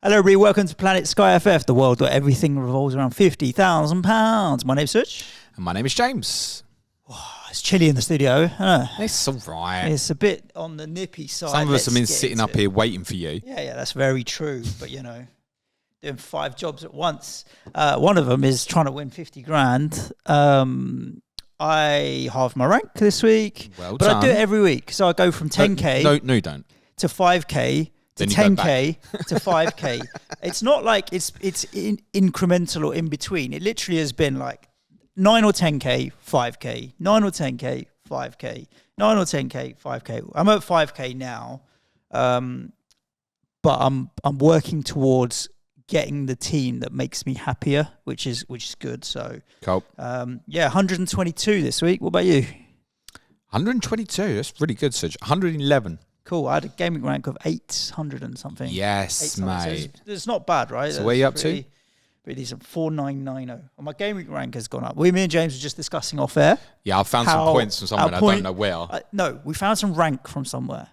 Hello, everybody. Welcome to Planet SkyFF, the world where everything revolves around £50,000. My name's Such. And my name is James. Oh, it's chilly in the studio. It's all right. It's a bit on the nippy side. Some of us have been sitting up here waiting for you. Yeah, that's very true. But, you know, doing 5 jobs at once. One of them is trying to win 50 grand. I halved my rank this week. Well but done. I do it every week. So I go from 10K no, you don't. to 5K. To 10K to 5K. It's not like it's incremental or in between. It literally has been like 9 or 10K, 5K, 9 or 10K, 5K, 9 or 10K, 5K. I'm at 5K now, but I'm working towards getting the team that makes me happier, which is good. So cool. 122 this week. What about you? 122. That's really good, Serge. 111. Cool. I had a gaming rank of 800 and something. Yes, mate. So it's not bad, right? So where are you up to? Pretty decent. 4990. And my gaming rank has gone up. Me and James were just discussing off air. Yeah, I've found some points from somewhere. I don't know where. No, we found some rank from somewhere.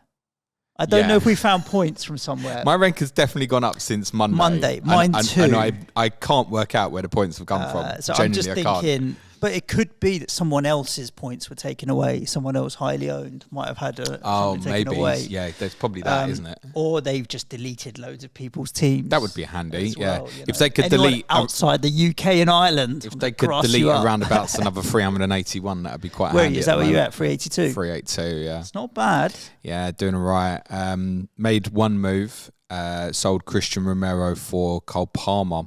I don't know if we found points from somewhere. My rank has definitely gone up since Monday. Mine too. And I can't work out where the points have come from. So I'm just thinking, but it could be that someone else's points were taken away. Someone else highly owned might have had something taken away. Yeah, there's probably that, isn't it? Or they've just deleted loads of people's teams. That would be handy. Well, yeah, if they could delete outside the UK and Ireland, if they could delete around about another 381, that would be quite handy. Is that where you're at? 382. 382. Yeah, it's not bad. Yeah, doing all right. Made one move. Sold Christian Romero for Cole Palmer,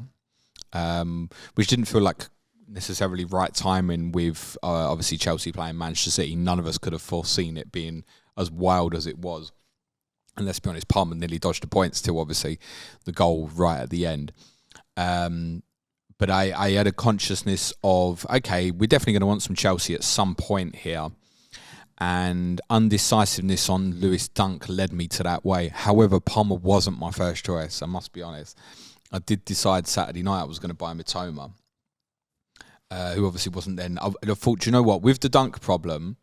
which didn't feel like necessarily right timing with obviously Chelsea playing Manchester City. None of us could have foreseen it being as wild as it was. And let's be honest, Palmer nearly dodged the points till obviously the goal right at the end. But I had a consciousness of, okay, we're definitely going to want some Chelsea at some point here. And undecisiveness on Lewis Dunk led me to that way. However, Palmer wasn't my first choice, I must be honest. I did decide Saturday night I was going to buy Mitoma, who obviously wasn't then. I thought, do you know what? With the Dunk problem,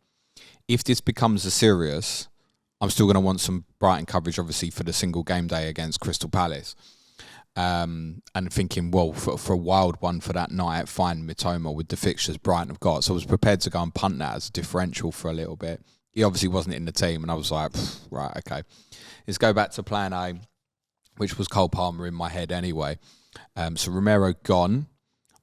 if this becomes a serious, I'm still going to want some Brighton coverage, obviously, for the single game day against Crystal Palace. And thinking, well, for a wild one for that night, fine, Mitoma with the fixtures Brighton have got. So I was prepared to go and punt that as a differential for a little bit. He obviously wasn't in the team, and I was like, right, okay. Let's go back to plan A, which was Cole Palmer in my head anyway. So Romero gone.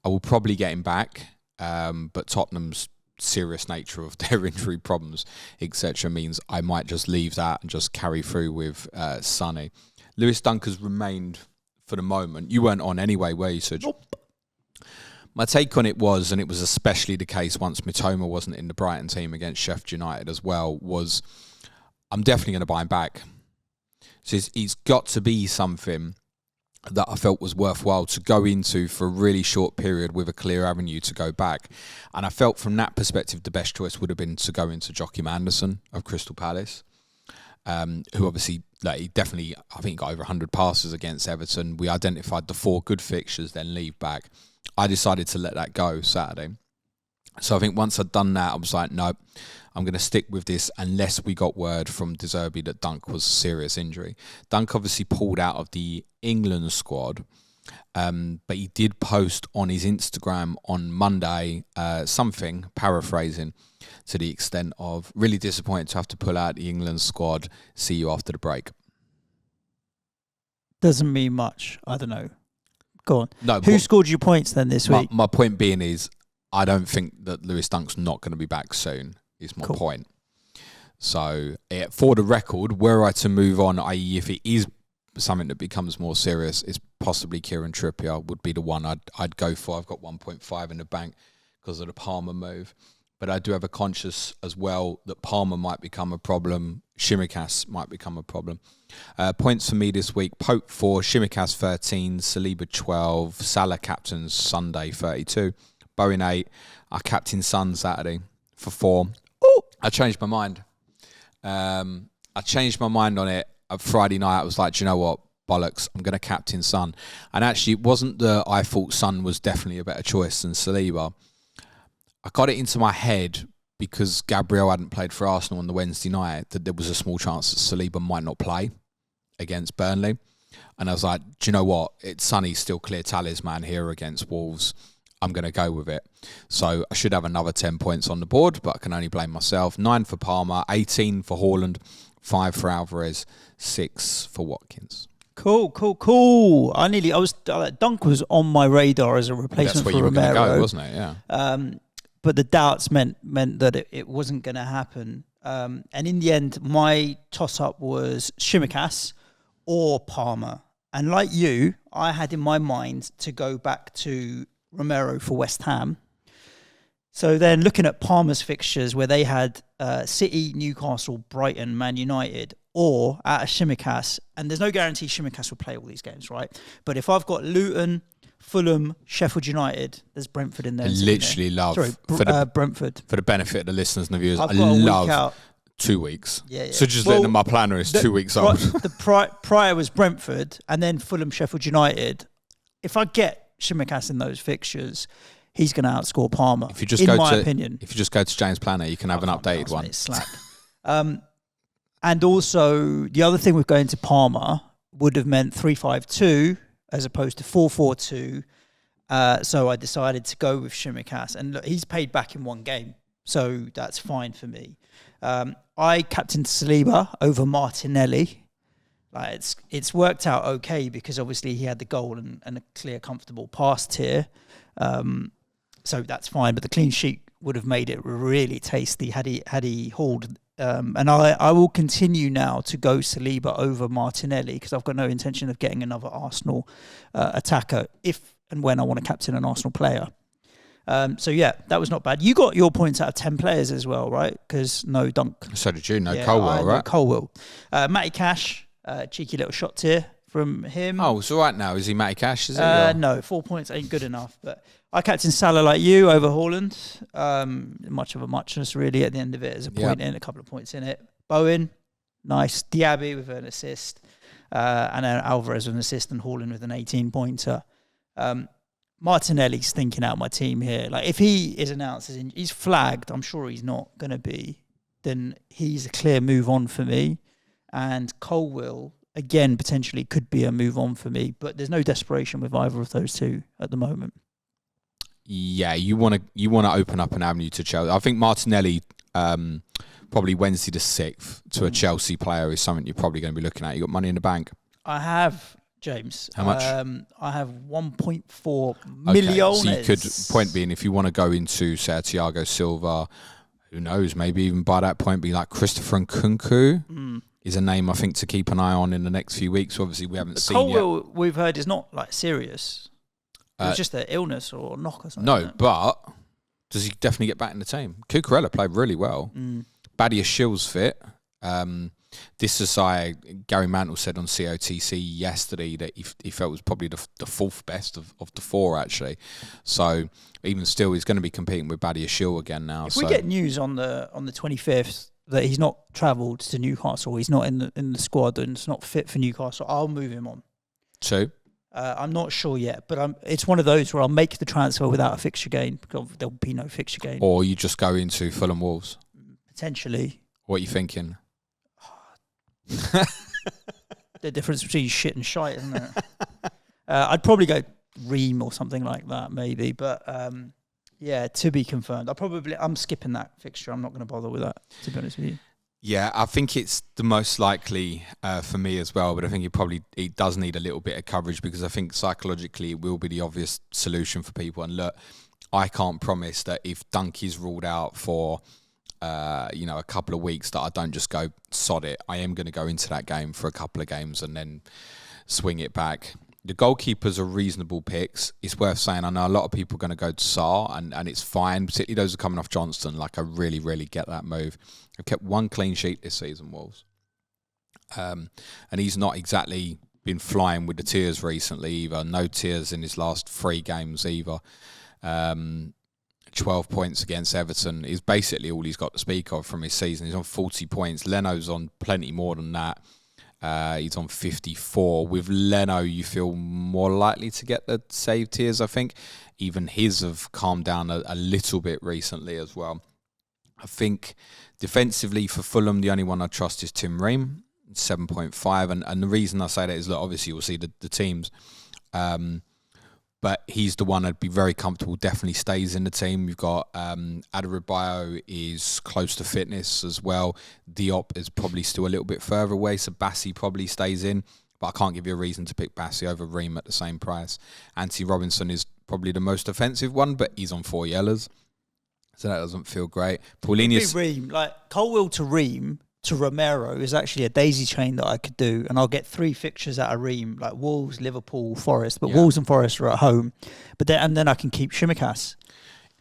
I will probably get him back, but Tottenham's serious nature of their injury problems, etc., means I might just leave that and just carry through with Sonny. Lewis Dunk has remained for the moment. You weren't on anyway, were you, Serge? Nope. My take on it was, and it was especially the case once Mitoma wasn't in the Brighton team against Sheffield United as well, was I'm definitely going to buy him back. So it's got to be something that I felt was worthwhile to go into for a really short period with a clear avenue to go back. And I felt from that perspective, the best choice would have been to go into Joachim Anderson of Crystal Palace, who obviously, he definitely, I think, got over 100 passes against Everton. We identified the 4 good fixtures, then leave back. I decided to let that go Saturday. So I think once I'd done that, I was like, no, I'm going to stick with this unless we got word from De Zerbi that Dunk was a serious injury. Dunk obviously pulled out of the England squad, but he did post on his Instagram on Monday something, paraphrasing, to the extent of, really disappointed to have to pull out the England squad, see you after the break. Doesn't mean much. I don't know. Go on. No, who scored you points then this week? My point being is, I don't think that Lewis Dunk's not going to be back soon, is my point. So, for the record, were I to move on, i.e. if it is something that becomes more serious, it's possibly Kieran Trippier would be the one I'd go for. I've got 1.5 in the bank because of the Palmer move. But I do have a conscious as well that Palmer might become a problem. Shimikas might become a problem. Points for me this week: Pope 4, Shimikas 13, Saliba 12, Salah captains Sunday 32, Bowen 8. I captain Son Saturday for 4. Oh, I changed my mind. I changed my mind on it. Friday night, I was like, do you know what? Bollocks, I'm going to captain Son. And actually, it wasn't that I thought Son was definitely a better choice than Saliba. I got it into my head because Gabriel hadn't played for Arsenal on the Wednesday night that there was a small chance that Saliba might not play against Burnley. And I was like, do you know what? Sonny's still clear talisman here against Wolves. I'm going to go with it. So I should have another 10 points on the board, but I can only blame myself. 9 for Palmer, 18 for Haaland, 5 for Alvarez, 6 for Watkins. Cool. Dunk was on my radar as a replacement for Romero. That's where you were going to go, wasn't it? Yeah. But the doubts meant that it wasn't going to happen. And in the end, my toss-up was Tsimikas or Palmer. And like you, I had in my mind to go back to Romero for West Ham. So then looking at Palmer's fixtures where they had City, Newcastle, Brighton, Man United, or at a Tsimikas, and there's no guarantee Tsimikas will play all these games, right? But if I've got Luton, Fulham, Sheffield United, there's Brentford in there. I literally love... Brentford. For the benefit of the listeners and the viewers, I love 2 weeks. Yeah. So just letting them, my planner is 2 weeks old. The prior was Brentford, and then Fulham, Sheffield United. If I get Tsimikas in those fixtures, he's going to outscore Palmer, in my opinion. If you just go to James Planner, you can have an updated one. It's slack. And also, the other thing with going to Palmer would have meant 3-5-2 as opposed to 4-4-2. So I decided to go with Tsimikas. And look, he's paid back in one game, so that's fine for me. I captained Saliba over Martinelli. It's worked out okay because obviously he had the goal and a clear, comfortable pass tier. So that's fine. But the clean sheet would have made it really tasty had he hauled. And I will continue now to go Saliba over Martinelli because I've got no intention of getting another Arsenal attacker if and when I want to captain an Arsenal player. So yeah, that was not bad. You got your points out of 10 players as well, right? Because no Dunk. So did you. No Colwell, right? Colwell. Matty Cash, cheeky little shot tier from him. Oh, it's all right now. Is he Matty Cash? Is it? No, 4 points ain't good enough. But I captained Salah like you over Haaland. Much of a muchness really at the end of it. There's a point in, a couple of points in it. Bowen, nice. Diaby with an assist. And then Alvarez with an assist and Haaland with an 18-pointer. Martinelli's thinking out my team here. Like if he is announced as he's flagged, I'm sure he's not going to be, then he's a clear move on for me. And Colwell, again, potentially could be a move on for me, but there's no desperation with either of those two at the moment. Yeah, you want to open up an avenue to Chelsea. I think Martinelli, probably Wednesday the 6th to a Chelsea player is something you're probably going to be looking at. You got money in the bank? I have, James. How much? I have 1.4 million. So you could, point being, if you want to go into, say, Thiago Silva, who knows, maybe even by that point be like Christopher Nkunku is a name I think to keep an eye on in the next few weeks. Obviously, we haven't seen Colwell, yet. We've heard, is not like serious. It was just an illness or a knock or something. No, but does he definitely get back in the team? Cucurella played really well. Badia Shill's fit. This is Gary Mantle said on COTC yesterday that he felt was probably the fourth best of the four, actually. So even still, he's going to be competing with Badia Shill again now. If we get news on the 25th that he's not travelled to Newcastle, he's not in the squad and it's not fit for Newcastle, I'll move him on. So? I'm not sure yet, but it's one of those where I'll make the transfer without a fixture gain because there'll be no fixture gain. Or you just go into Fulham and Wolves? Potentially. What are you thinking? The difference between shit and shite, isn't it? I'd probably go Ream or something like that, maybe. But yeah, to be confirmed. I'm skipping that fixture. I'm not going to bother with that, to be honest with you. Yeah, I think it's the most likely for me as well, but I think it does need a little bit of coverage because I think psychologically it will be the obvious solution for people. And look, I can't promise that if Dunk is ruled out for a couple of weeks that I don't just go sod it. I am going to go into that game for a couple of games and then swing it back. The goalkeepers are reasonable picks. It's worth saying, I know a lot of people are going to go to Sarr, and it's fine, particularly those who are coming off Johnston. Like, I really, really get that move. I've kept one clean sheet this season, Wolves. And he's not exactly been flying with the tears recently either. No tears in his last 3 games either. 12 points against Everton is basically all he's got to speak of from his season. He's on 40 points. Leno's on plenty more than that. He's on 54. With Leno, you feel more likely to get the save tiers, I think. Even his have calmed down a little bit recently as well. I think defensively for Fulham, the only one I trust is Tim Ream. 7.5. And the reason I say that is, look, obviously you'll see the teams. But he's the one I'd be very comfortable, definitely stays in the team. You've got Adarabioyo is close to fitness as well. Diop is probably still a little bit further away, so Bassi probably stays in. But I can't give you a reason to pick Bassi over Ream at the same price. Anthony Robinson is probably the most offensive one, but he's on 4 yellows, so that doesn't feel great. Paulinius, Ream, like Colwill to Ream to Romero is actually a daisy chain that I could do, and I'll get 3 fixtures out of Ream, like Wolves, Liverpool, Forest. But Wolves and Forest are at home, but then I can keep Shimikas.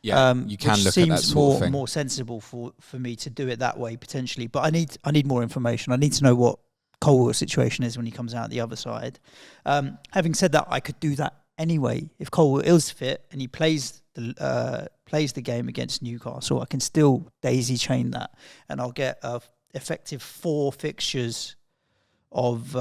Yeah, you can look at that sort of thing. More sensible for me to do it that way potentially. But I need more information. I need to know what Colwell's situation is when he comes out the other side. Having said that, I could do that anyway. If Colwell is fit and he plays the game against Newcastle, I can still daisy chain that, and I'll get a effective 4 fixtures of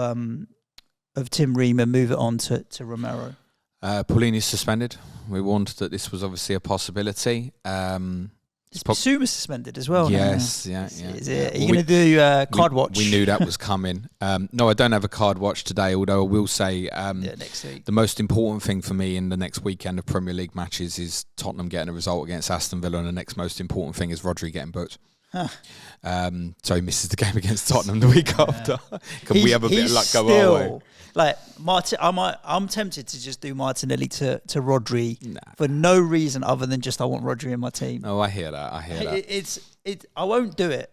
Tim Ream and move it on to Romero. Paulini is suspended. We warned that this was obviously a possibility. Is Basuma suspended as well? Yes, yeah. Are you going to do card watch? We knew that was coming. No, I don't have a card watch today, although I will say next week. The most important thing for me in the next weekend of Premier League matches is Tottenham getting a result against Aston Villa, and the next most important thing is Rodri getting booked. So he misses the game against Tottenham the week after. Can we have a bit of luck go our way? Like I'm tempted to just do Martinelli to Rodri for no reason other than just I want Rodri in my team. Oh, I hear that. I won't do it.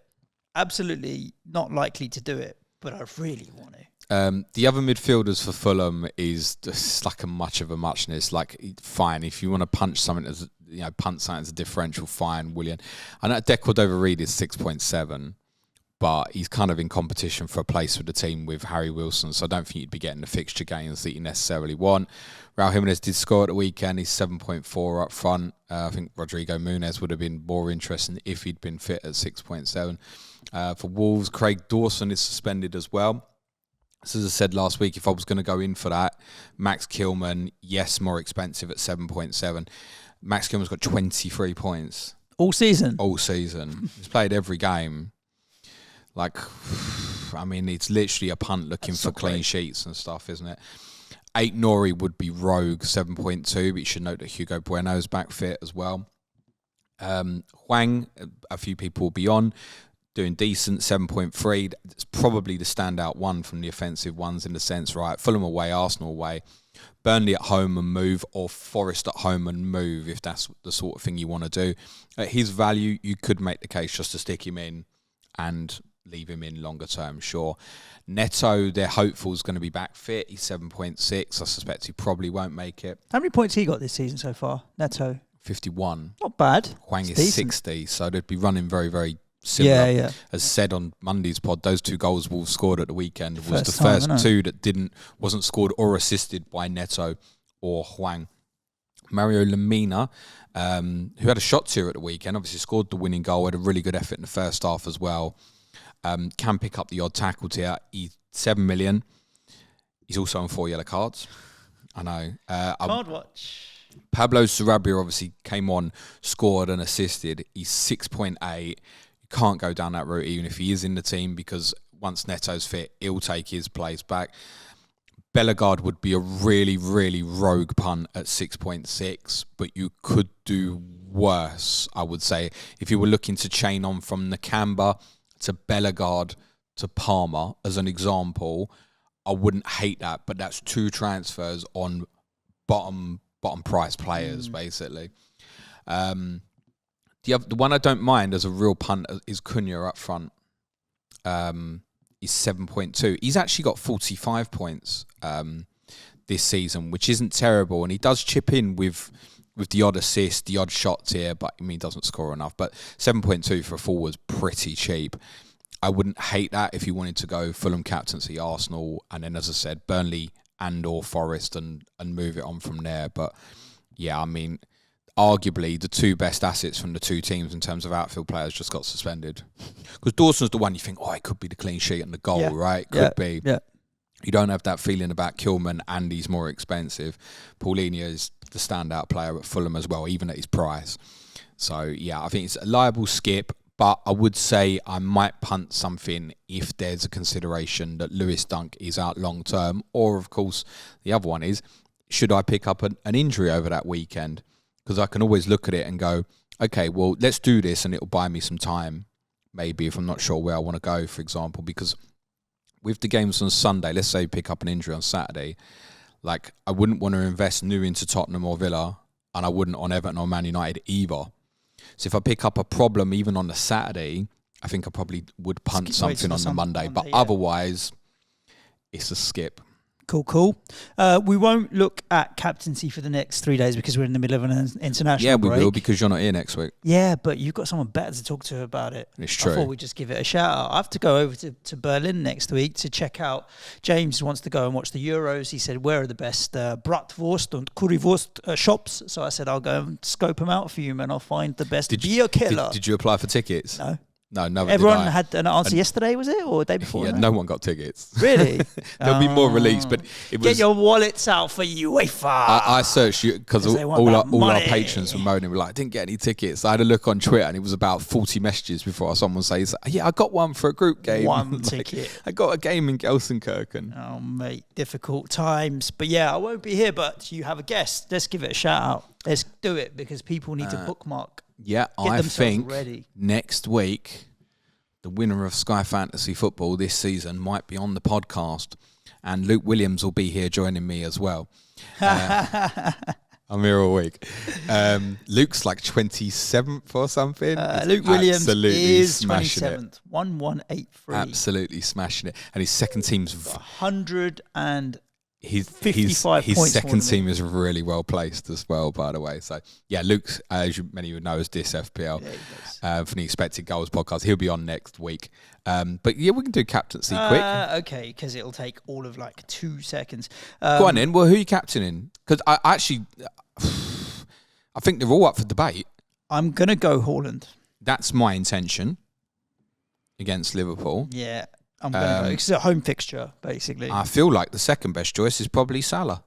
Absolutely not likely to do it, but I really want to. The other midfielders for Fulham is just like much of a muchness. Like, fine, if you want to punch something as punt something as a differential, fine, William. I know Cordova-Reid is 6.7, but he's kind of in competition for a place with the team with Harry Wilson, so I don't think you'd be getting the fixture gains that you necessarily want. Raul Jimenez did score at the weekend. He's 7.4 up front. I think Rodrigo Muniz would have been more interesting if he'd been fit at 6.7. For Wolves, Craig Dawson is suspended as well. So as I said last week, if I was going to go in for that, Max Kilman, yes, more expensive at 7.7. Max Kilman's got 23 points. All season? All season. He's played every game. Like, I mean, it's literally a punt looking for clean sheets and stuff, isn't it? 8 Nori would be rogue, 7.2, but you should note that Hugo Bueno's back fit as well. Hwang, a few people will be on, doing decent, 7.3. It's probably the standout one from the offensive ones in the sense, right, Fulham away, Arsenal away, Burnley at home and move, or Forest at home and move, if that's the sort of thing you want to do. At his value, you could make the case just to stick him in and leave him in longer term, sure. Neto, they're hopeful is going to be back fit. He's 7.6. I suspect he probably won't make it. How many points he got this season so far, Neto? 51. Not bad. Hwang is decent. 60, so they'd be running very, very similar. Yeah. As said on Monday's pod, those 2 goals Wolves scored at the weekend was the first 2 that wasn't scored or assisted by Neto or Hwang. Mario Lemina, who had a shot tier at the weekend, obviously scored the winning goal, had a really good effort in the first half as well. Can pick up the odd tackle tier. He's 7 million. He's also on 4 yellow cards. I know. Card watch. Pablo Sarabia obviously came on, scored and assisted. He's 6.8. You can't go down that route even if he is in the team, because once Neto's fit, he'll take his place back. Bellegarde would be a really, really rogue punt at 6.6, but you could do worse, I would say. If you were looking to chain on from Nakamba to Bellegarde to Palmer, as an example, I wouldn't hate that, but that's 2 transfers on bottom price players, basically. The one I don't mind as a real punt is Cunha up front. He's 7.2. He's actually got 45 points this season, which isn't terrible, and he does chip in with the odd assist, the odd shots here, but I mean, he doesn't score enough. But 7.2 for a forward's pretty cheap. I wouldn't hate that if you wanted to go Fulham captaincy, Arsenal, and then, as I said, Burnley and or Forest and move it on from there. But yeah, I mean, arguably the 2 best assets from the 2 teams in terms of outfield players just got suspended. Because Dawson's the one you think, it could be the clean sheet and the goal, right? Could be. Yeah. You don't have that feeling about Kilman, and he's more expensive. Paulinho is the standout player at Fulham as well, even at his price. So, yeah, I think it's a liable skip, But I would say I might punt something if there's a consideration that Lewis Dunk is out long term. Or, of course, the other one is, should I pick up an injury over that weekend? Because I can always look at it and go, okay, well, let's do this and it'll buy me some time, maybe, if I'm not sure where I want to go, for example. Because with the games on Sunday, let's say you pick up an injury on Saturday, like, I wouldn't want to invest new into Tottenham or Villa, and I wouldn't on Everton or Man United either. So if I pick up a problem even on the Saturday, I think I probably would punt something on the Monday. But otherwise, it's a skip. Cool. We won't look at captaincy for the next 3 days because we're in the middle of an international break. Yeah, we will, because you're not here next week. Yeah, but you've got someone better to talk to about it. It's true. I thought we'd just give it a shout out. I have to go over to Berlin next week to check out. James wants to go and watch the Euros. He said, where are the best Bratwurst and Currywurst shops? So I said, I'll go and scope them out for you, man. I'll find the best beer killer. Did you apply for tickets? No, everyone had an answer yesterday, was it? Or the day before? Yeah, no one got tickets. Really? There'll be more released, but it was... Get your wallets out for UEFA. I searched, because all our patrons were moaning, were like, I didn't get any tickets. I had a look on Twitter and it was about 40 messages before someone says, yeah, I got one for a group game. One ticket. I got a game in Gelsenkirchen. Oh, mate, difficult times. But yeah, I won't be here, but you have a guest. Let's give it a shout out. Let's do it because people need to bookmark. Yeah, I think next week, the winner of Sky Fantasy Football this season might be on the podcast, and Luke Williams will be here joining me as well. I'm here all week. Luke's like 27th or something. Luke Williams is 27th. 1183. Absolutely smashing it. And his second team's 100 and his 55 his points. Second team is really well placed as well, by the way. So yeah, Luke's, as many of you know, is this FPL for the Expected Goals podcast. He'll be on next week. But yeah, we can do captaincy quick. Okay, because it'll take all of like 2 seconds. Go on then. Well, who are you captaining? Because I think they're all up for debate. I'm gonna go Haaland. That's my intention against Liverpool. Yeah. I'm going to go. It's a home fixture, basically. I feel like the second best choice is probably Salah.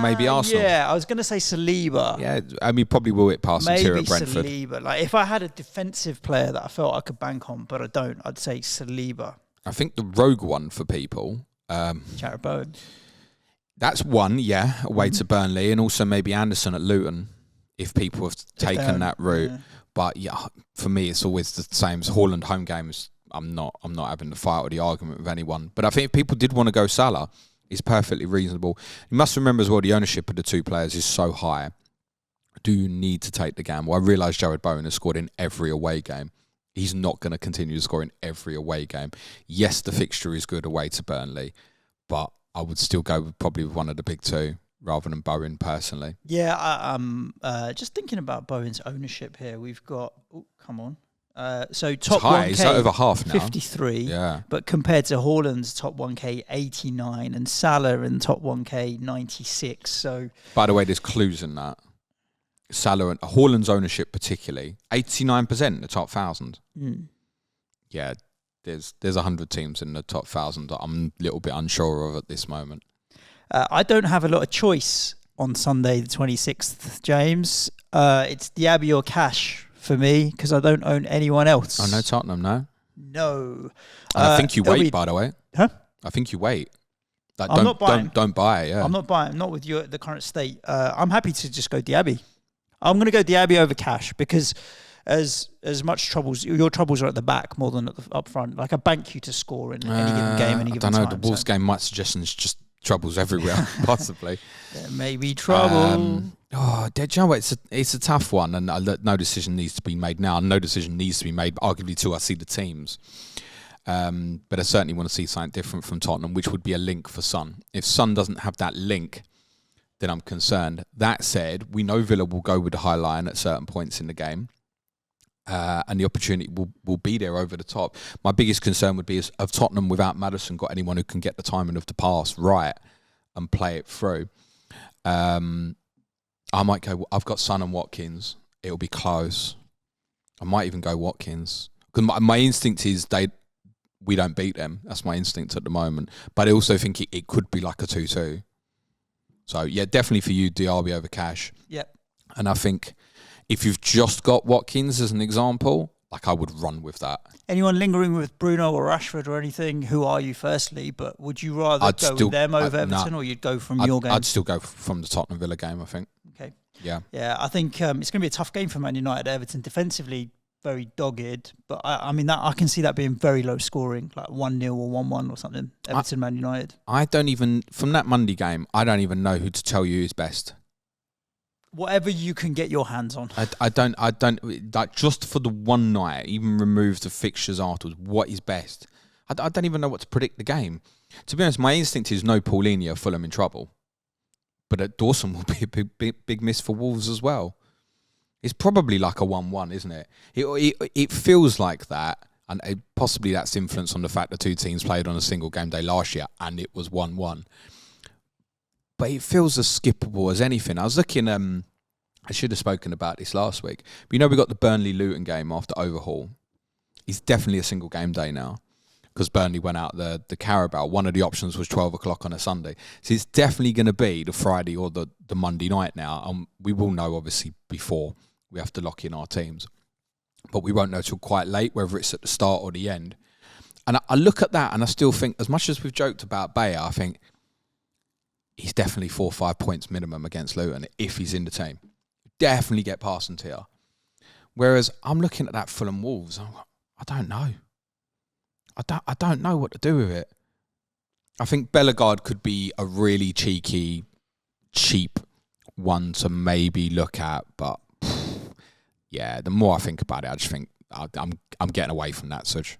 Maybe Arsenal. Yeah, I was going to say Saliba. Yeah, I mean, probably will it pass him here at Brentford. Maybe Saliba. Like, if I had a defensive player that I felt I could bank on, but I don't, I'd say Saliba. I think the rogue one for people... Jarrett Bowen. That's one, yeah, away to Burnley, and also maybe Anderson at Luton, if people have taken that route. Yeah. But yeah, for me, it's always the same as Haaland home games. I'm not having the fight or the argument with anyone. But I think if people did want to go Salah, it's perfectly reasonable. You must remember as well, the ownership of the two players is so high. Do you need to take the gamble? I realise Jared Bowen has scored in every away game. He's not going to continue to score in every away game. Yes, the fixture is good away to Burnley, but I would still go probably with one of the big two rather than Bowen personally. Yeah, I'm just thinking about Bowen's ownership here. We've got, come on. So top 1K, it's over half now. 53. Yeah. But compared to Haaland's top 1K, 89, and Salah in top 1K, 96. So, by the way, there's clues in that. Salah and Haaland's ownership particularly, 89% in the top 1,000. Yeah, there's 100 teams in the top 1,000 that I'm a little bit unsure of at this moment. I don't have a lot of choice on Sunday the 26th, James. It's Diaby or Cash for me because I don't own anyone else. Oh, no Tottenham, no? No. I think you wait, by the way. Huh? I think you wait. Like, I'm not buying. Don't buy it, yeah. I'm not buying. Not with you at the current state. I'm happy to just go Diaby. I'm going to go Diaby over Cash because as much troubles, your troubles are at the back more than up front. Like, I bank you to score in any given game, any given time. I don't know. The Wolves game, my suggestion is just troubles everywhere, possibly. There may be trouble. It's a tough one, and no decision needs to be made now. No decision needs to be made, arguably, till I see the teams. But I certainly want to see something different from Tottenham, which would be a link for Son. If Son doesn't have that link, then I'm concerned. That said, we know Villa will go with the high line at certain points in the game. And the opportunity will be there over the top. My biggest concern would be is of Tottenham without Maddison got anyone who can get the timing of the pass right and play it through. I might go, I've got Son and Watkins. It'll be close. I might even go Watkins. Because my instinct is we don't beat them. That's my instinct at the moment. But I also think it could be like a 2-2. So, yeah, definitely for you, Diaby over Cash. Yep. And I think If you've just got Watkins as an example, like I would run with that. Anyone lingering with Bruno or Rashford or anything? Who are you, firstly? But would you rather go with them over Everton, or you'd go from your game? I'd still go from the Tottenham Villa game, I think. Okay. Yeah. Yeah, I think it's going to be a tough game for Man United. Everton defensively very dogged, but I mean that I can see that being very low scoring, like 1-0 or 1-1 or something. Everton Man United. I don't even, from that Monday game, I don't even know who to tell you is best. Whatever you can get your hands on. I don't like, just for the one night, even remove the fixtures afterwards, what is best? I don't even know what to predict the game. To be honest, my instinct is no Paulinho, Fulham in trouble. But Dawson will be a big miss for Wolves as well. It's probably like a 1-1, isn't it? It feels like that, and possibly that's influenced on the fact the two teams played on a single game day last year, and it was 1-1. But it feels as skippable as anything. I was looking, I should have spoken about this last week, but we got the Burnley-Luton game after Overhaul. It's definitely a single game day now, because Burnley went out the Carabao. One of the options was 12 o'clock on a Sunday. So it's definitely going to be the Friday or the Monday night now. We will know, obviously, before we have to lock in our teams. But we won't know till quite late, whether it's at the start or the end. And I look at that and I still think, as much as we've joked about Bayer, I think he's definitely 4 or 5 points minimum against Luton if he's in the team. Definitely get past him here. Whereas I'm looking at that Fulham Wolves, I don't know. I don't know what to do with it. I think Bellegarde could be a really cheeky, cheap one to maybe look at, but yeah, the more I think about it, I just think I'm getting away from that, Suj.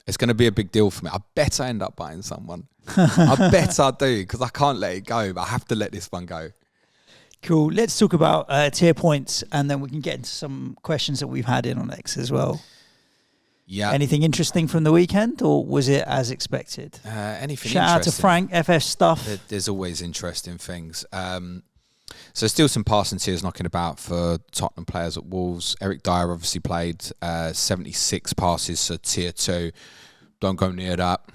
It's going to be a big deal for me. I bet I end up buying someone. I bet I do, because I can't let it go, but I have to let this one go. Cool. Let's talk about tier points, and then we can get into some questions that we've had in on X as well. Yeah. Anything interesting from the weekend, or was it as expected? Anything Shout out to Frank, FF stuff. There's always interesting things. So still some passing tiers knocking about for Tottenham players at Wolves. Eric Dyer obviously played 76 passes, so tier 2. Don't go near that.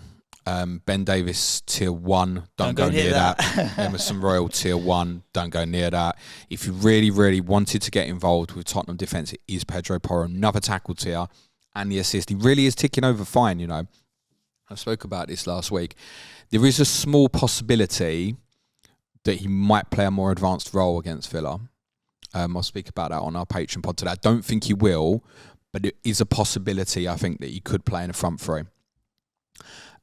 Ben Davis, tier 1. Don't go near that. Emerson Royal, tier 1. Don't go near that. If you really, really wanted to get involved with Tottenham defence, it is Pedro Porro, another tackle tier, and the assist. He really is ticking over fine, I spoke about this last week. There is a small possibility that he might play a more advanced role against Villa. I'll speak about that on our Patreon pod today. I don't think he will, but it is a possibility, I think, that he could play in a front three.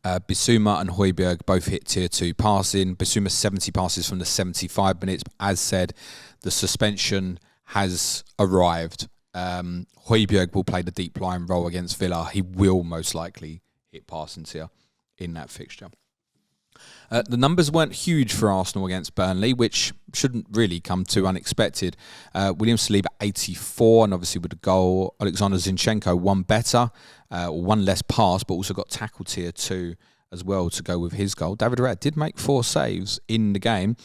Bissouma and Højbjerg both hit tier 2 passing. Bissouma 70 passes from the 75 minutes. As said, the suspension has arrived. Højbjerg will play the deep line role against Villa. He will most likely hit passing tier in that fixture. The numbers weren't huge for Arsenal against Burnley, which shouldn't really come too unexpected. William Saliba 84, and obviously with the goal, Alexander Zinchenko one better, one less pass, but also got tackle tier 2 as well to go with his goal. David Raya did make 4 saves in the game.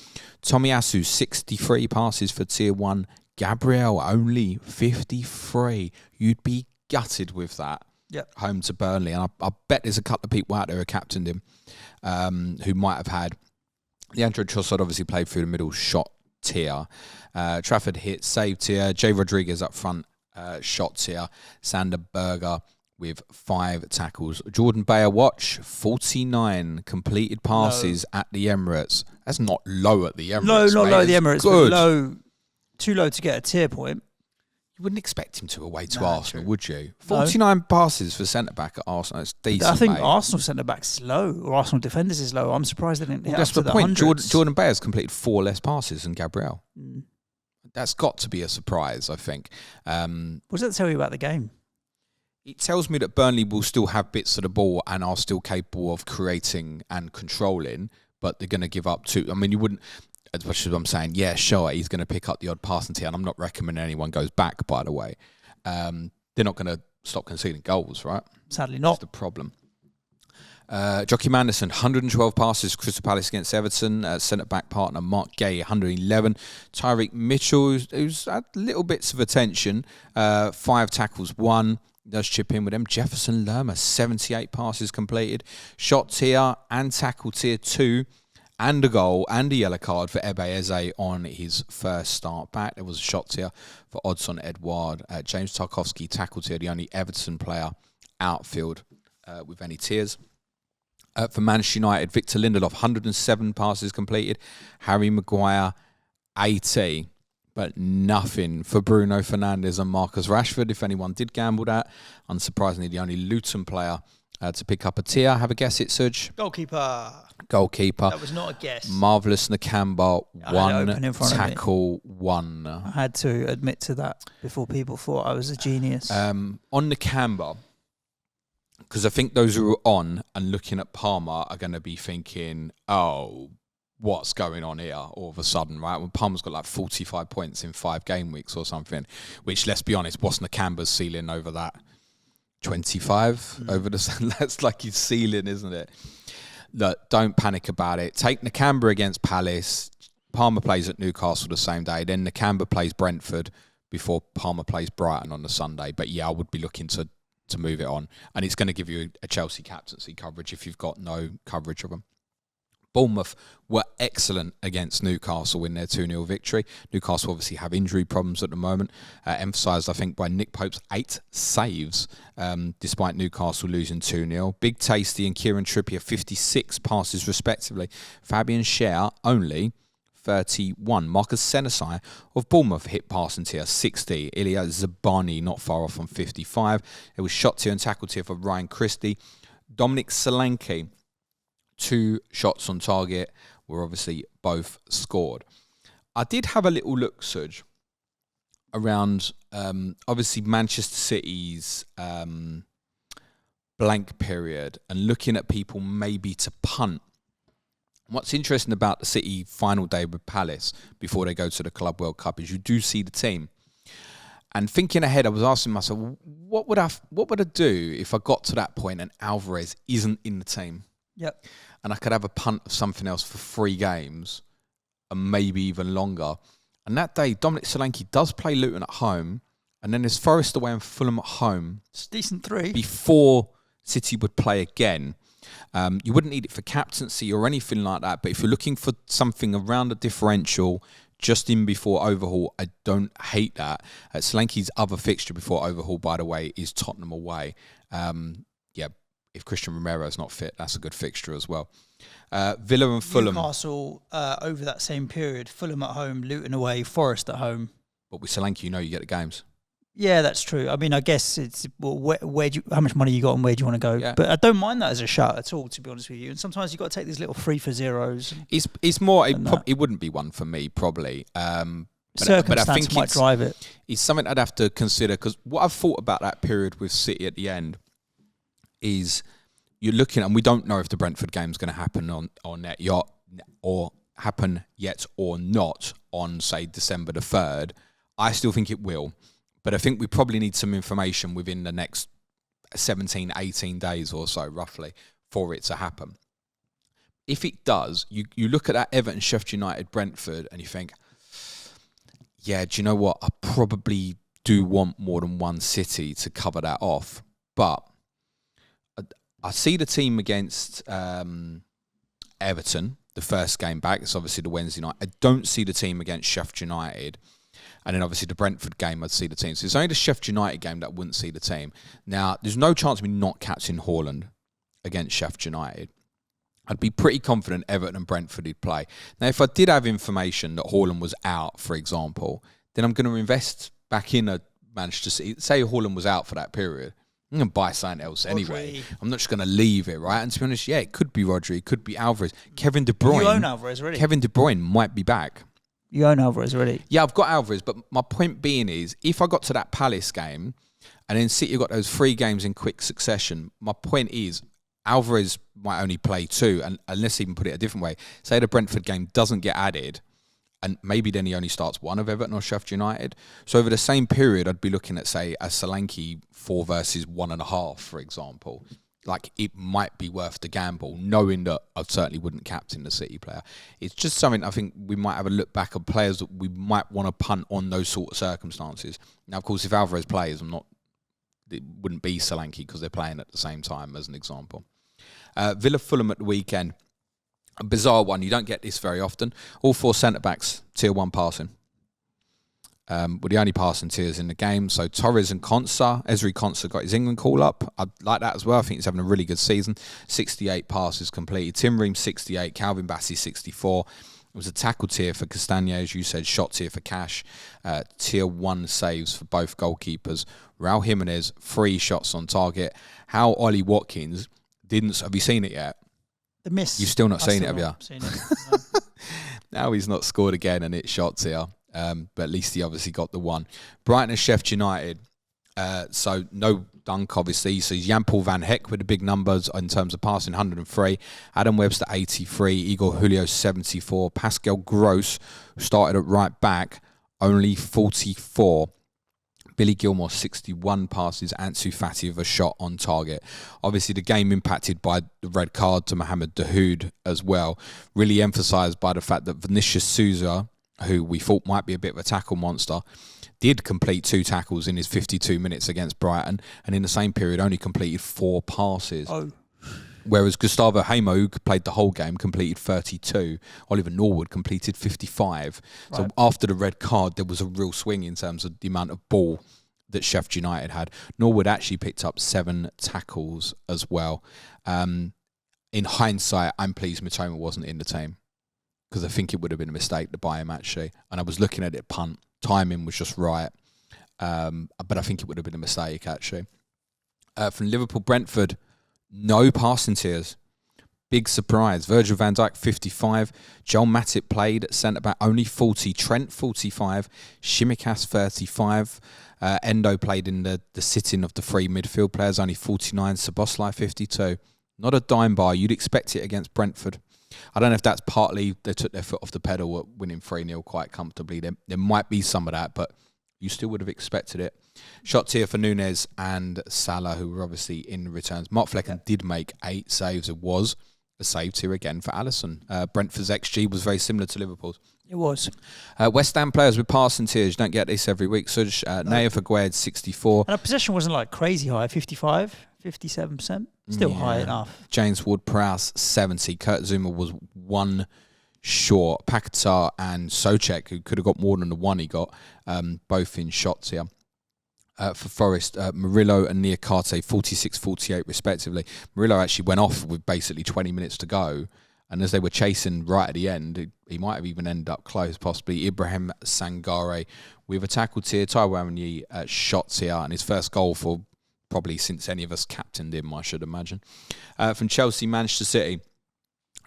Tomiyasu 63 passes for tier 1. Gabriel only 53. You'd be gutted with that. Yep. Home to Burnley, and I bet there's a couple of people out there who captained him who might have had. Leandro Trossard obviously played through the middle, shot tier. Trafford hit, save tier. Jay Rodriguez up front, shot tier. Sander Berger with 5 tackles. Jordan Bayer watch, 49 completed passes at the Emirates. That's not low at the Emirates. No, not low at the Emirates, good. but low, too low to get a tier point. You wouldn't expect him to away to Arsenal, would you? 49 passes for centre-back at Arsenal. It's decent, I think mate. Arsenal centre-back's low, or Arsenal defenders is low. I'm surprised they didn't hit That's up to the point. hundreds. Jordan Bayer's completed 4 less passes than Gabriel. That's got to be a surprise, I think. What does that tell you about the game? It tells me that Burnley will still have bits of the ball and are still capable of creating and controlling, but they're going to give up too. I mean, you wouldn't... As much as I'm saying, yeah, sure, he's going to pick up the odd passing tier, and I'm not recommending anyone goes back, by the way. They're not going to stop conceding goals, right? Sadly not. That's the problem. Joachim Anderson, 112 passes, Crystal Palace against Everton. Centre-back partner Mark Gay, 111. Tyreek Mitchell, who's had little bits of attention. 5 tackles, 1. Does chip in with them. Jefferson Lerma, 78 passes completed. Shot tier and tackle tier 2. and a goal and a yellow card for Ebe Eze on his first start back. There was a shot here for Odsonne Edouard. James Tarkowski tackled here, the only Everton player outfield with any tears. For Manchester United, Victor Lindelof, 107 passes completed. Harry Maguire, 80. But nothing for Bruno Fernandes and Marcus Rashford, if anyone did gamble that. Unsurprisingly, the only Luton player to pick up a tier. Have a guess it, Suj? Goalkeeper. That was not a guess. Marvellous Nakamba, one tackle, one. I had to admit to that before people thought I was a genius. On Nakamba, because I think those who are on and looking at Palmer are going to be thinking, oh, what's going on here all of a sudden, right? When Palmer's got like 45 points in 5 game weeks or something, which, let's be honest, what's Nakamba's ceiling over that? 25 over the... That's like his ceiling, isn't it? Look, don't panic about it. Take Nakamba against Palace. Palmer plays at Newcastle the same day. Then Nakamba plays Brentford before Palmer plays Brighton on the Sunday. But yeah, I would be looking to move it on. And it's going to give you a Chelsea captaincy coverage if you've got no coverage of them. Bournemouth were excellent against Newcastle in their 2-0 victory. Newcastle obviously have injury problems at the moment, emphasised, I think, by Nick Pope's 8 saves, despite Newcastle losing 2-0. Big Tasty and Kieran Trippier, 56 passes respectively. Fabian Schär, only 31. Marcus Senesi of Bournemouth hit passing tier, 60. Ilya Zabani not far off on 55. It was shot tier and tackle tier for Ryan Christie. Dominic Solanke, 2 shots on target, were obviously both scored. I did have a little look, Suj, around obviously Manchester City's blank period and looking at people maybe to punt. What's interesting about the City final day with Palace before they go to the Club World Cup is you do see the team. And thinking ahead, I was asking myself, what would I do if I got to that point and Alvarez isn't in the team? Yep. And I could have a punt of something else for 3 games and maybe even longer. And that day, Dominic Solanke does play Luton at home. And then there's Forest away and Fulham at home. It's a decent 3. Before City would play again. You wouldn't need it for captaincy or anything like that. But if you're looking for something around the differential just in before Overhaul, I don't hate that. Solanke's other fixture before Overhaul, by the way, is Tottenham away. If Christian Romero's not fit, that's a good fixture as well. Villa and Fulham. Newcastle over that same period. Fulham at home, Luton away, Forest at home. But with Solanke, you get the games. Yeah, that's true. I mean, I guess it's how much money you got and where do you want to go? Yeah. But I don't mind that as a shout at all, to be honest with you. And sometimes you've got to take these little 3 for zeros. It's more. It wouldn't be one for me probably. Circumstance but I think might drive it. It's something I'd have to consider because what I've thought about that period with City at the end is you're looking, and we don't know if the Brentford game's going to happen on that yacht or happen yet or not on, say, December the 3rd. I still think it will, but I think we probably need some information within the next 17, 18 days or so, roughly, for it to happen. If it does, you look at that Everton, Sheffield United, Brentford, and you think, yeah, do you know what? I probably do want more than one City to cover that off, but I see the team against Everton, the first game back. It's obviously the Wednesday night. I don't see the team against Sheffield United. And then obviously the Brentford game, I'd see the team. So it's only the Sheffield United game that I wouldn't see the team. Now, there's no chance of me not captaining Haaland against Sheffield United. I'd be pretty confident Everton and Brentford would play. Now, if I did have information that Haaland was out, for example, then I'm going to invest back in a Manchester City. Say Haaland was out for that period. I'm going to buy something else anyway. I'm not just going to leave it, right? And to be honest, yeah, it could be Rodri, it could be Alvarez. Kevin De Bruyne. You own Alvarez already. Kevin De Bruyne might be back. You own Alvarez already. Yeah, I've got Alvarez, but my point being is, if I got to that Palace game, and then City got those 3 games in quick succession, my point is, Alvarez might only play 2, and let's even put it a different way. Say the Brentford game doesn't get added, and maybe then he only starts 1 of Everton or Sheffield United. So over the same period, I'd be looking at, say, a Solanke 4 versus 1.5, for example. Like, it might be worth the gamble, knowing that I certainly wouldn't captain the City player. It's just something I think we might have a look back at players that we might want to punt on those sort of circumstances. Now, of course, if Alvarez plays, it wouldn't be Solanke because they're playing at the same time, as an example. Villa Fulham at the weekend. A bizarre one. You don't get this very often. All 4 centre-backs, tier 1 passing. Were the only passing tiers in the game. So Torres and Konsa. Ezri Konsa got his England call-up. I like that as well. I think he's having a really good season. 68 passes completed. Tim Ream, 68. Calvin Bassey, 64. It was a tackle tier for Castagne, as you said. Shot tier for Cash. Tier 1 saves for both goalkeepers. Raul Jimenez, 3 shots on target. How Ollie Watkins didn't... Have you seen it yet? The miss. You've still not seen it, have you? Seen it, no. Now he's not scored again and it's shots here. But at least he obviously got the one. Brighton and Sheffield United. So no dunk, obviously. So Jan-Paul Van Heck with the big numbers in terms of passing, 103. Adam Webster, 83. Igor Julio, 74. Pascal Gross, who started at right back, only 44. Billy Gilmore, 61 passes. Ansu Fati with a shot on target. Obviously, the game impacted by the red card to Mohamed Dahoud as well. Really emphasised by the fact that Vinicius Souza, who we thought might be a bit of a tackle monster, did complete 2 tackles in his 52 minutes against Brighton, and in the same period only completed 4 passes. Oh. Whereas Gustavo Hamo, who played the whole game, completed 32. Oliver Norwood completed 55. Right. So after the red card, there was a real swing in terms of the amount of ball that Sheffield United had. Norwood actually picked up 7 tackles as well. In hindsight, I'm pleased Mitoma wasn't in the team, because I think it would have been a mistake to buy him, actually. And I was looking at it punt. Timing was just right. But I think it would have been a mistake, actually. From Liverpool, Brentford, no passing tiers. Big surprise. Virgil van Dijk, 55. Joel Matip played at centre-back, only 40. Trent, 45. Shimikas, 35. Endo played in the sitting of the 3 midfield players, only 49. Szoboszlai, 52. Not a dime bar. You'd expect it against Brentford. I don't know if that's partly they took their foot off the pedal at winning 3-0 quite comfortably. There might be some of that, but you still would have expected it. Shot tier for Núñez and Salah, who were obviously in returns. Mark Flecken did make 8 saves. It was a save tier again for Alisson. Brentford's XG was very similar to Liverpool's. It was. West Ham players with passing tiers. You don't get this every week. So Naya for Gued, 64. And our possession wasn't like crazy high, 55, 57%. Still high enough. James Ward-Prowse, 70. Kurt Zuma was 1 short. Paquetá and Souček, who could have got more than the 1 he got, both in shots here. For Forest, Murillo and Niakate, 46-48 respectively. Murillo actually went off with basically 20 minutes to go, and as they were chasing right at the end, he might have even ended up close, possibly. Ibrahim Sangare with a tackle tier. Taiwo Awoniyi shots here, and his first goal for probably since any of us captained him, I should imagine. From Chelsea, Manchester City,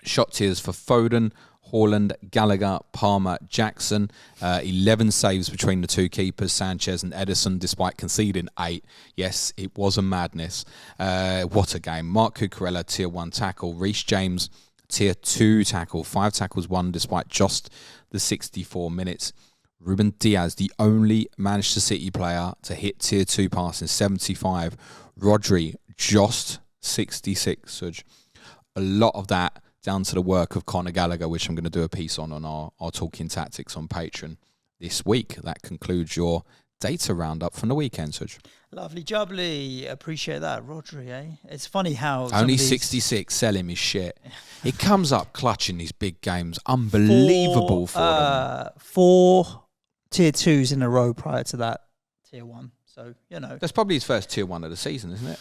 shot tiers for Foden, Haaland, Gallagher, Palmer, Jackson. 11 saves between the 2 keepers, Sanchez and Ederson, despite conceding 8. Yes, it was a madness. What a game. Mark Cucurella, tier 1 tackle. Reece James, tier 2 tackle. 5 tackles won despite just the 64 minutes. Ruben Diaz, the only Manchester City player to hit tier 2 passing, 75. Rodri, just 66. So a lot of that down to the work of Conor Gallagher, which I'm going to do a piece on our Talking Tactics on Patreon this week. That concludes your data roundup from the weekend, Suj. Lovely jubbly. Appreciate that. Rodri, eh? It's funny how... Only 66, sell him his shit. He comes up clutch in these big games. Unbelievable for them. 4 tier 2s in a row prior to that tier 1. So, you know. That's probably his first tier 1 of the season, isn't it?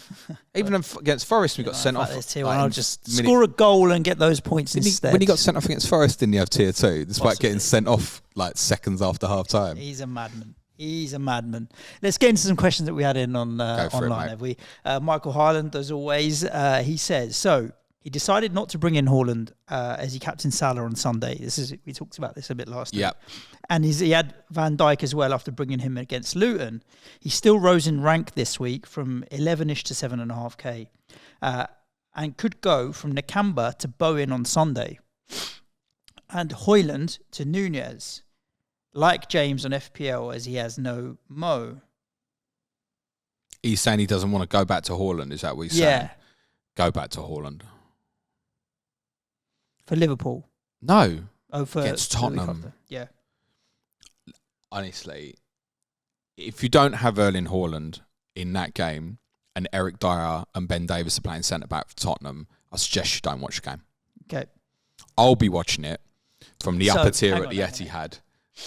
Even against Forest, we got sent off. Tier 1, I'll just score a goal and get those points instead. When he got sent off against Forest, didn't he have tier 2, despite getting sent off like seconds after half time? He's a madman. He's a madman. Let's get into some questions that we had in on online, have we? Michael Harland, as always, he says, so he decided not to bring in Haaland as he captained Salah on Sunday. We talked about this a bit last week. And he had Van Dijk as well after bringing him against Luton. He still rose in rank this week from 11-ish to 7.5k. And could go from Nakamba to Bowen on Sunday. And Højlund to Núñez. Like James on FPL, as he has no Mo. He's saying he doesn't want to go back to Haaland. Is that what he's saying? Yeah. Go back to Haaland. For Liverpool? No. For against Tottenham. Yeah. Honestly, if you don't have Erling Haaland in that game and Eric Dyer and Ben Davies are playing centre-back for Tottenham, I suggest you don't watch the game. Okay. I'll be watching it from the upper tier hang at on, the Etihad,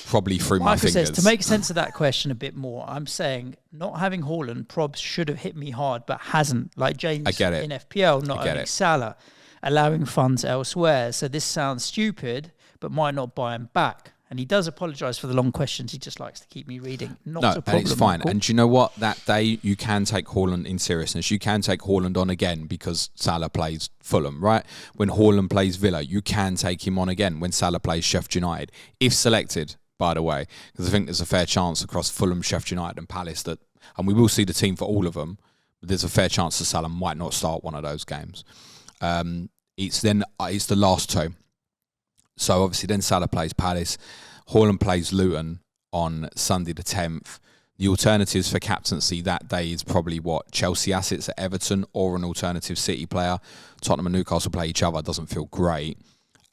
probably through my Michael fingers. says, to make sense of that question a bit more, I'm saying not having Haaland, probs should have hit me hard, but hasn't. Like James I get it. in FPL, not owning it. Salah, allowing funds elsewhere. So this sounds stupid, but might not buy him back. And he does apologise for the long questions. He just likes to keep me reading. Not a problem. And it's fine. Michael. And do you know what? That day, you can take Haaland in seriousness. You can take Haaland on again because Salah plays Fulham, right? When Haaland plays Villa, you can take him on again when Salah plays Sheffield United. If selected, by the way, because I think there's a fair chance across Fulham, Sheffield United and Palace that, and we will see the team for all of them, but there's a fair chance that Salah might not start one of those games. It's the last two. So obviously then Salah plays Palace, Haaland plays Luton on Sunday the 10th. The alternatives for captaincy that day is probably Chelsea assets at Everton or an alternative City player. Tottenham and Newcastle play each other, doesn't feel great.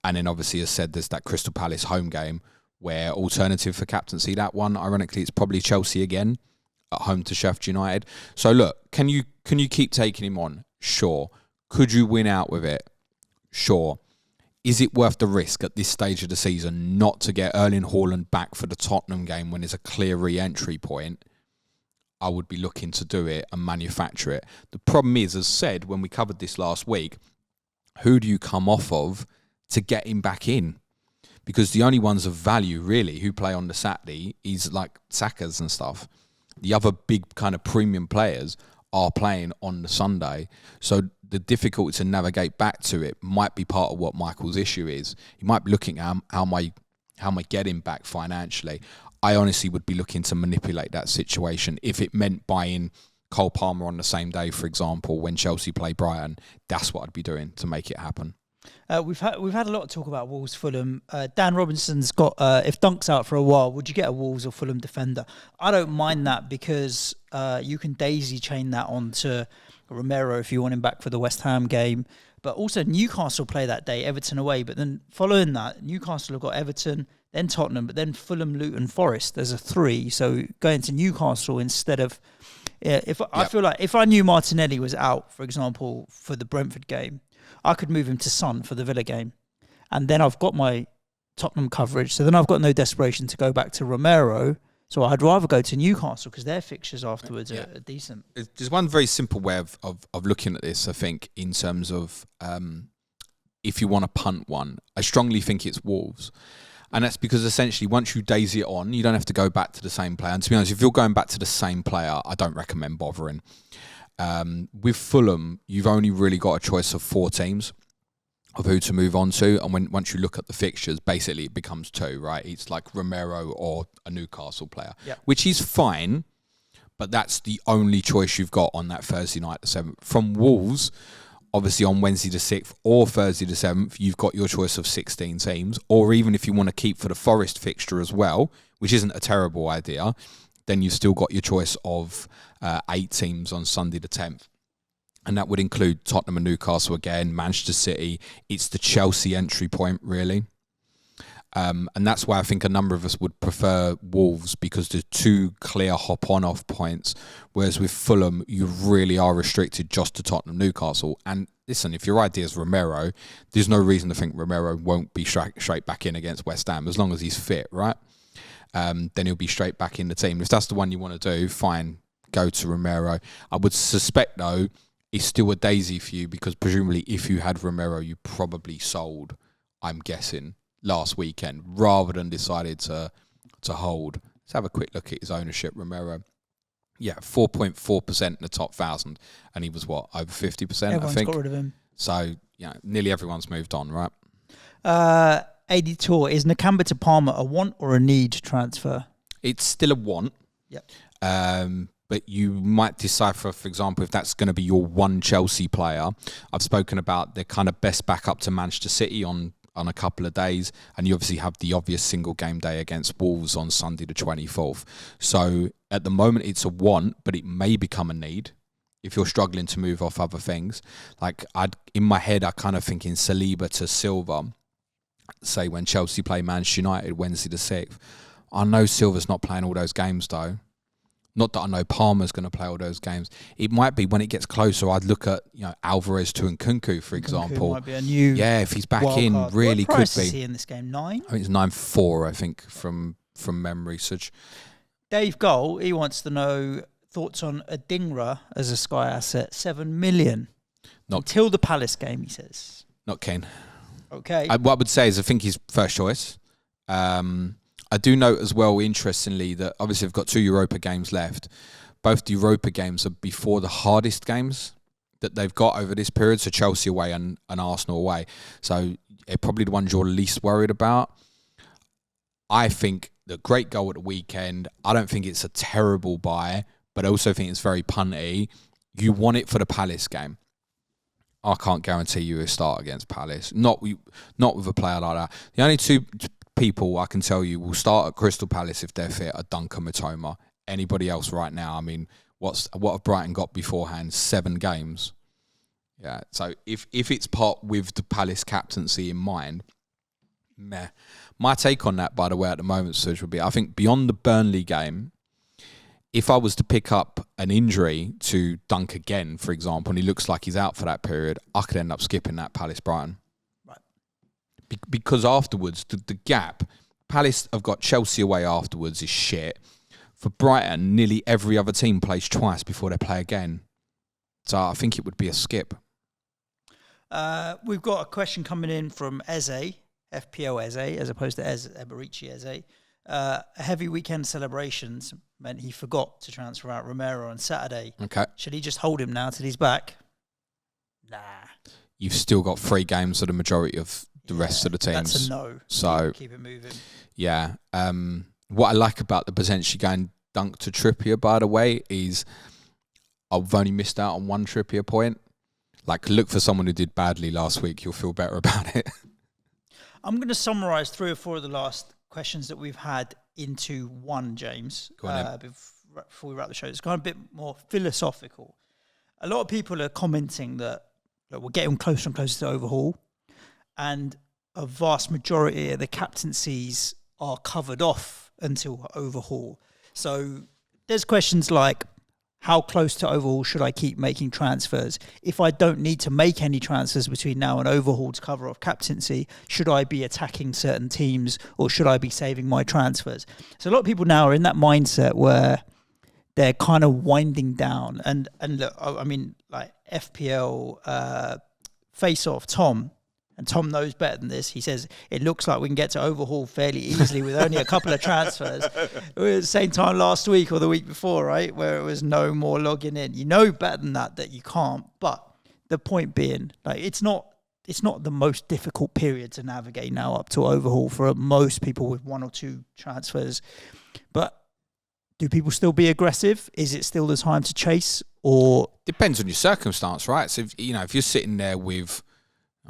And then obviously, as said, there's that Crystal Palace home game where alternative for captaincy, that one, ironically, it's probably Chelsea again at home to Sheffield United. So look, can you keep taking him on? Sure. Could you win out with it? Sure. Is it worth the risk at this stage of the season not to get Erling Haaland back for the Tottenham game when there's a clear re-entry point? I would be looking to do it and manufacture it. The problem is, as said, when we covered this last week, who do you come off of to get him back in? Because the only ones of value, really, who play on the Saturday is like Saka's and stuff. The other big kind of premium players are playing on the Sunday. So the difficulty to navigate back to it might be part of what Michael's issue is. He might be looking at how am I getting back financially. I honestly would be looking to manipulate that situation. If it meant buying Cole Palmer on the same day, for example, when Chelsea play Brighton, that's what I'd be doing to make it happen. We've had a lot of talk about Wolves, Fulham. Dan Robinson's got, if Dunk's out for a while, would you get a Wolves or Fulham defender? I don't mind that because you can daisy chain that onto Romero if you want him back for the West Ham game. But also Newcastle play that day, Everton away. But then following that, Newcastle have got Everton, then Tottenham, but then Fulham, Luton, Forest. There's a 3. So going to Newcastle instead of... I feel like if I knew Martinelli was out, for example, for the Brentford game, I could move him to Son for the Villa game. And then I've got my Tottenham coverage. So then I've got no desperation to go back to Romero. So I'd rather go to Newcastle because their fixtures afterwards are decent. There's one very simple way of looking at this, I think, in terms of if you want to punt one. I strongly think it's Wolves. And that's because essentially once you daisy it on, you don't have to go back to the same player. And to be honest, if you're going back to the same player, I don't recommend bothering. With Fulham, you've only really got a choice of 4 teams of who to move on to. And once you look at the fixtures, basically it becomes 2, right? It's like Romero or a Newcastle player, which is fine, but that's the only choice you've got on that Thursday night, the 7th. From Wolves, obviously on Wednesday the 6th or Thursday the 7th, you've got your choice of 16 teams. Or even if you want to keep for the Forest fixture as well, which isn't a terrible idea, then you've still got your choice of 8 teams on Sunday the 10th. And that would include Tottenham and Newcastle again, Manchester City. It's the Chelsea entry point, really. And that's why I think a number of us would prefer Wolves because there's 2 clear hop-on-off points. Whereas with Fulham, you really are restricted just to Tottenham Newcastle. And listen, if your idea is Romero, there's no reason to think Romero won't be straight back in against West Ham as long as he's fit, right? Then he'll be straight back in the team. If that's the one you want to do, fine, go to Romero. I would suspect, though, it's still a daisy for you because presumably if you had Romero, you probably sold, I'm guessing, last weekend rather than decided to hold. Let's have a quick look at his ownership, Romero. Yeah, 4.4% in the top 1,000. And he was, over 50%, Everyone's I think? Got rid of him. So, nearly everyone's moved on, right? AD Tour, is Nakamba to Palmer a want or a need transfer? It's still a want. Yep. But you might decipher, for example, if that's going to be your one Chelsea player. I've spoken about the kind of best backup to Manchester City on a couple of days, and you obviously have the obvious single game day against Wolves on Sunday the 24th. So at the moment it's a want, but it may become a need if you're struggling to move off other things. Like in my head, I kind of thinking Saliba to Silva, say when Chelsea play Manchester United Wednesday the 6th. I know Silva's not playing all those games though. Not that I know Palmer's going to play all those games. It might be when it gets closer. I'd look at Alvarez to Nkunku, for example. Might be a new if he's back in, card. really what price could be. Is he in this game? 9? I think it's 9.4. I think from memory. So Dave Gold, he wants to know thoughts on Adingra as a Sky asset. 7 million. Until the Palace game, he says. Not keen. Okay. What I would say is I think he's first choice. I do note as well, interestingly, that obviously they've got 2 Europa games left. Both the Europa games are before the hardest games that they've got over this period, so Chelsea away and Arsenal away. So probably the ones you're least worried about. I think the great goal at the weekend, I don't think it's a terrible buy, but I also think it's very punty. You want it for the Palace game. I can't guarantee you a start against Palace. Not with a player like that. The only 2 people I can tell you will start at Crystal Palace if they're fit are Duncan Matoma. Anybody else right now? I mean, what have Brighton got beforehand? 7 games. Yeah. So if it's part with the Palace captaincy in mind, meh. My take on that, by the way, at the moment, Suj, would be I think beyond the Burnley game, if I was to pick up an injury to Dunk again, for example, and he looks like he's out for that period, I could end up skipping that Palace Brighton. Right. Because afterwards, the gap, Palace have got Chelsea away afterwards is shit. For Brighton, nearly every other team plays twice before they play again. So I think it would be a skip. We've got a question coming in from Eze, FPL Eze, as opposed to Eberici Eze. Heavy weekend celebrations meant he forgot to transfer out Romero on Saturday. Okay. Should he just hold him now till he's back? Nah. You've still got 3 games for the majority of the rest of the teams. That's a no. So keep it moving. Yeah. What I like about the potentially going Dunk to Trippier, by the way, is I've only missed out on 1 Trippier point. Like, look for someone who did badly last week. You'll feel better about it. I'm going to summarise 3 or 4 of the last questions that we've had into one, James, before we wrap the show. It's kind of a bit more philosophical. A lot of people are commenting that we're getting closer and closer to Overhaul, and a vast majority of the captaincies are covered off until Overhaul. So there's questions like, how close to Overhaul should I keep making transfers? If I don't need to make any transfers between now and Overhaul to cover off captaincy, should I be attacking certain teams or should I be saving my transfers? So a lot of people now are in that mindset where they're kind of winding down. And look, I mean, like FPL face-off, Tom, and Tom knows better than this. He says, it looks like we can get to Overhaul fairly easily with only a couple of transfers. It was the same time last week or the week before, right? Where it was no more logging in. You know better than that you can't. But the point being, like, it's not the most difficult period to navigate now up to Overhaul for most people with 1 or 2 transfers. But do people still be aggressive? Is it still the time to chase? Or depends on your circumstance, right? So if you're sitting there with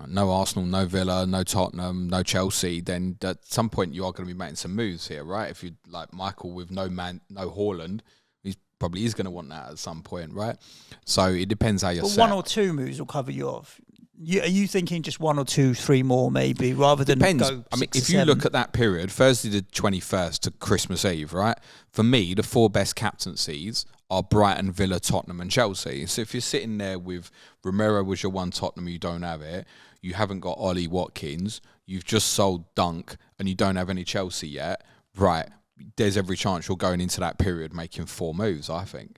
no Arsenal, no Villa, no Tottenham, no Chelsea, then at some point you are going to be making some moves here, right? If you like Michael with no Haaland, he probably is going to want that at some point, right? So it depends how you're set. 1 or 2 moves will cover you off. Are you thinking just 1 or 2, 3 more maybe, rather than depends. Go I mean, 6 if you look at that period, Thursday the 21st to Christmas Eve, right? For me, the 4 best captaincies are Brighton, Villa, Tottenham and Chelsea. So if you're sitting there with Romero was your 1 Tottenham, you don't have it. You haven't got Ollie Watkins. You've just sold Dunk and you don't have any Chelsea yet. Right. There's every chance you're going into that period making 4 moves, I think.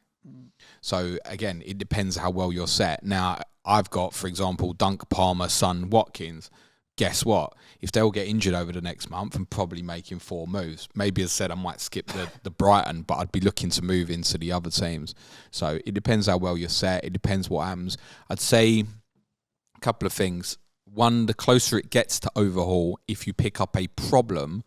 So, again, it depends how well you're set. Now, I've got, for example, Dunk, Palmer, Son, Watkins. Guess what? If they'll get injured over the next month, I'm probably making 4 moves. Maybe, as I said, I might skip the Brighton, but I'd be looking to move into the other teams. So, it depends how well you're set. It depends what happens. I'd say a couple of things. One, the closer it gets to Overhaul, if you pick up a problem,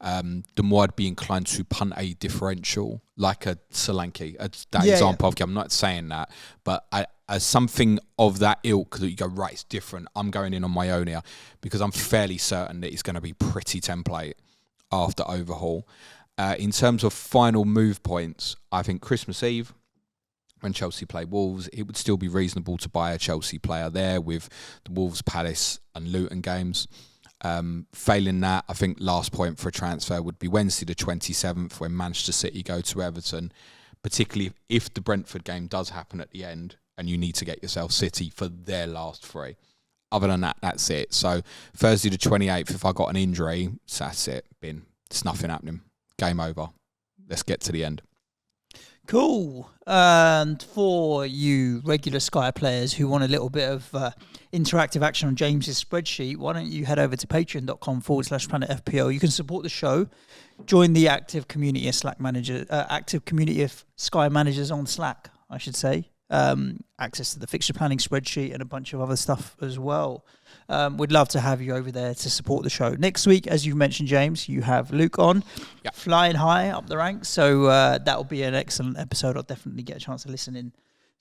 the more I'd be inclined to punt a differential, like a Solanke. Example I've given. I'm not saying that, but as something of that ilk that you go, right, it's different. I'm going in on my own here because I'm fairly certain that it's going to be pretty template after Overhaul. In terms of final move points, I think Christmas Eve, when Chelsea play Wolves, it would still be reasonable to buy a Chelsea player there with the Wolves, Palace and Luton games. Failing that, I think last point for a transfer would be Wednesday the 27th when Manchester City go to Everton. particularly if the Brentford game does happen at the end and you need to get yourself City for their last 3. Other than that, that's it. So Thursday the 28th, if I got an injury, that's it. It's nothing happening. Game over. Let's get to the end. Cool. And for you regular Sky players who want a little bit of interactive action on James's spreadsheet, why don't you head over to patreon.com/Planet FPL. You can support the show, join the active community of active community of Sky managers on Slack, I should say. Access to the fixture planning spreadsheet and a bunch of other stuff as well. We'd love to have you over there to support the show. Next week, as you mentioned, James, you have Luke on, flying high up the ranks. So that'll be an excellent episode. I'll definitely get a chance to listen in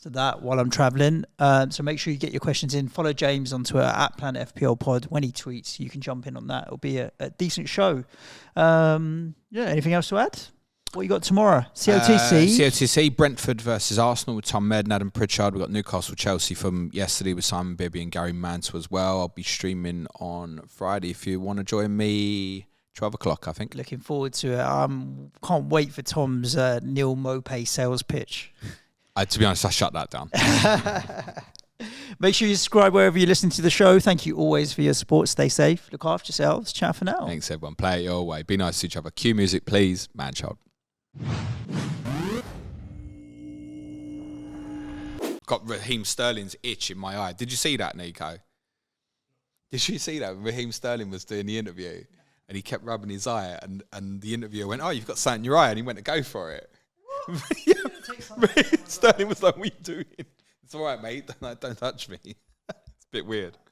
to that while I'm traveling. So make sure you get your questions in. Follow James on Twitter at Planet FPL Pod. When he tweets, you can jump in on that. It'll be a decent show. Anything else to add? What you got tomorrow? COTC, Brentford versus Arsenal with Tom Med and Adam Pritchard. We've got Newcastle Chelsea from yesterday with Simon Bibby and Gary Mantle as well. I'll be streaming on Friday if you want to join me. 12 o'clock, I think. Looking forward to it. Can't wait for Tom's Neil Mopay sales pitch. To be honest, I shut that down. Make sure you subscribe wherever you listen to the show. Thank you always for your support. Stay safe. Look after yourselves. Ciao for now. Thanks, everyone. Play it your way. Be nice to each other. Cue music, please. Man child. Got Raheem Sterling's itch in my eye. Did you see that, Nico? Did you see that? Raheem Sterling was doing the interview and he kept rubbing his eye and the interviewer went, "Oh, you've got something in your eye," and he went to go for it. Raheem Sterling was like, "What are you doing?" "It's all right, mate. Don't touch me." It's a bit weird.